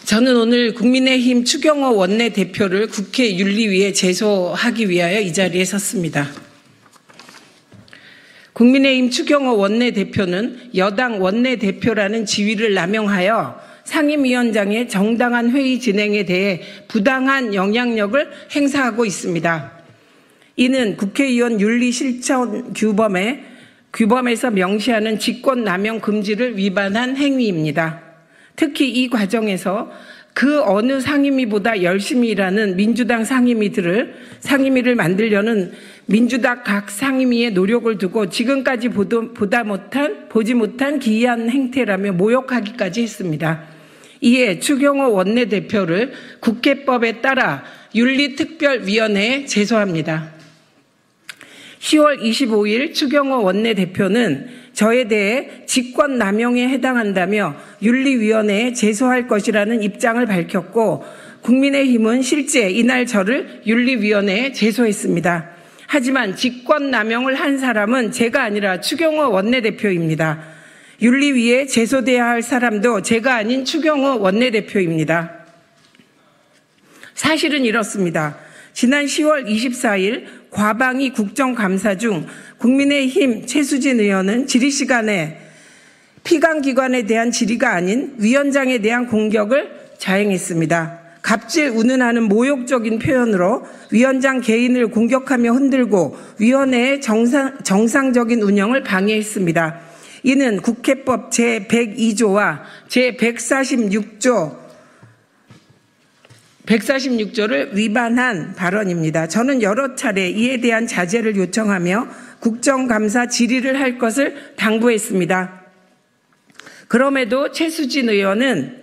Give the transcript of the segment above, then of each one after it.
저는 오늘 국민의힘 추경호 원내대표를 국회 윤리위에 제소하기 위하여 이 자리에 섰습니다. 국민의힘 추경호 원내대표는 여당 원내대표라는 지위를 남용하여 상임위원장의 정당한 회의 진행에 대해 부당한 영향력을 행사하고 있습니다. 이는 국회의원 윤리실천 규범에서 명시하는 직권남용 금지를 위반한 행위입니다. 특히 이 과정에서 그 어느 상임위보다 열심히 일하는 민주당 상임위를 만들려는 민주당 각 상임위의 노력을 두고 지금까지 보지 못한 기이한 행태라며 모욕하기까지 했습니다. 이에 추경호 원내대표를 국회법에 따라 윤리특별위원회에 제소합니다. 10월 25일 추경호 원내대표는 저에 대해 직권남용에 해당한다며 윤리위원회에 제소할 것이라는 입장을 밝혔고 국민의힘은 실제 이날 저를 윤리위원회에 제소했습니다. 하지만 직권남용을 한 사람은 제가 아니라 추경호 원내대표입니다. 윤리위에 제소돼야 할 사람도 제가 아닌 추경호 원내대표입니다. 사실은 이렇습니다. 지난 10월 24일 과방위 국정감사 중 국민의힘 최수진 의원은 질의시간에 피감기관에 대한 질의가 아닌 위원장에 대한 공격을 자행했습니다. 갑질 운운하는 모욕적인 표현으로 위원장 개인을 공격하며 흔들고 위원회의 정상적인 운영을 방해했습니다. 이는 국회법 제102조와 제146조를 위반한 발언입니다. 저는 여러 차례 이에 대한 자제를 요청하며 국정감사 질의를 할 것을 당부했습니다. 그럼에도 최수진 의원은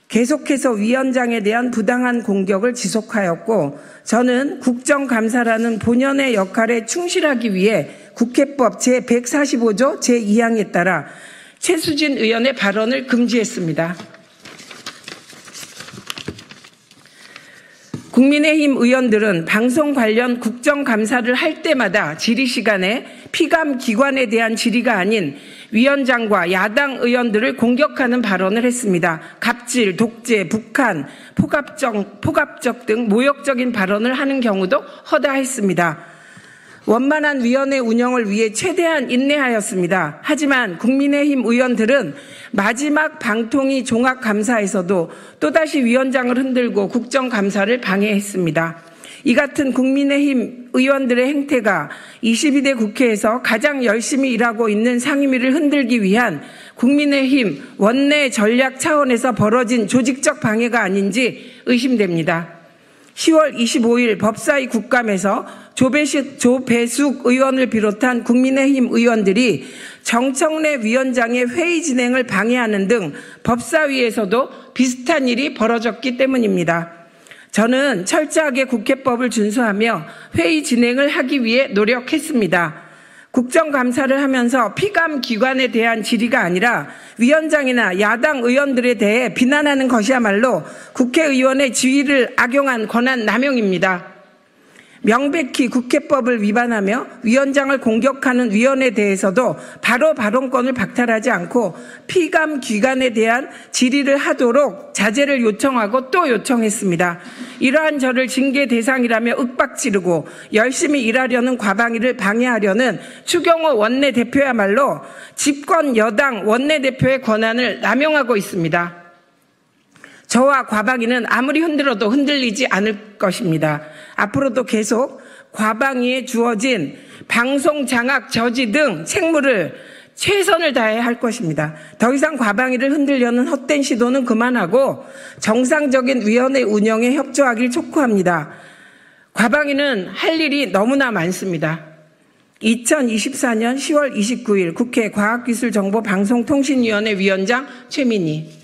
계속해서 위원장에 대한 부당한 공격을 지속하였고 저는 국정감사라는 본연의 역할에 충실하기 위해 국회법 제145조 제2항에 따라 최수진 의원의 발언을 금지했습니다. 국민의힘 의원들은 방송 관련 국정감사를 할 때마다 질의 시간에 피감기관에 대한 질의가 아닌 위원장과 야당 의원들을 공격하는 발언을 했습니다. 갑질, 독재, 북한, 포갑적 등 모욕적인 발언을 하는 경우도 허다했습니다. 원만한 위원회 운영을 위해 최대한 인내하였습니다. 하지만 국민의힘 의원들은 마지막 방통위 종합감사에서도 또다시 위원장을 흔들고 국정감사를 방해했습니다. 이 같은 국민의힘 의원들의 행태가 22대 국회에서 가장 열심히 일하고 있는 상임위를 흔들기 위한 국민의힘 원내 전략 차원에서 벌어진 조직적 방해가 아닌지 의심됩니다. 10월 25일 법사위 국감에서 조배숙 의원을 비롯한 국민의힘 의원들이 정청래 위원장의 회의 진행을 방해하는 등 법사위에서도 비슷한 일이 벌어졌기 때문입니다. 저는 철저하게 국회법을 준수하며 회의 진행을 하기 위해 노력했습니다. 국정감사를 하면서 피감기관에 대한 질의가 아니라 위원장이나 야당 의원들에 대해 비난하는 것이야말로 국회의원의 지위를 악용한 권한 남용입니다. 명백히 국회법을 위반하며 위원장을 공격하는 위원에 대해서도 바로 발언권을 박탈하지 않고 피감기관에 대한 질의를 하도록 자제를 요청하고 또 요청했습니다. 이러한 저를 징계 대상이라며 윽박지르고 열심히 일하려는 과방위를 방해하려는 추경호 원내대표야말로 집권 여당 원내대표의 권한을 남용하고 있습니다. 저와 과방위는 아무리 흔들어도 흔들리지 않을 것입니다. 앞으로도 계속 과방위에 주어진 방송 장악 저지 등 책무를 최선을 다해 할 것입니다. 더 이상 과방위를 흔들려는 헛된 시도는 그만하고 정상적인 위원회 운영에 협조하길 촉구합니다. 과방위는 할 일이 너무나 많습니다. 2024년 10월 29일 국회 과학기술정보방송통신위원회 위원장 최민희.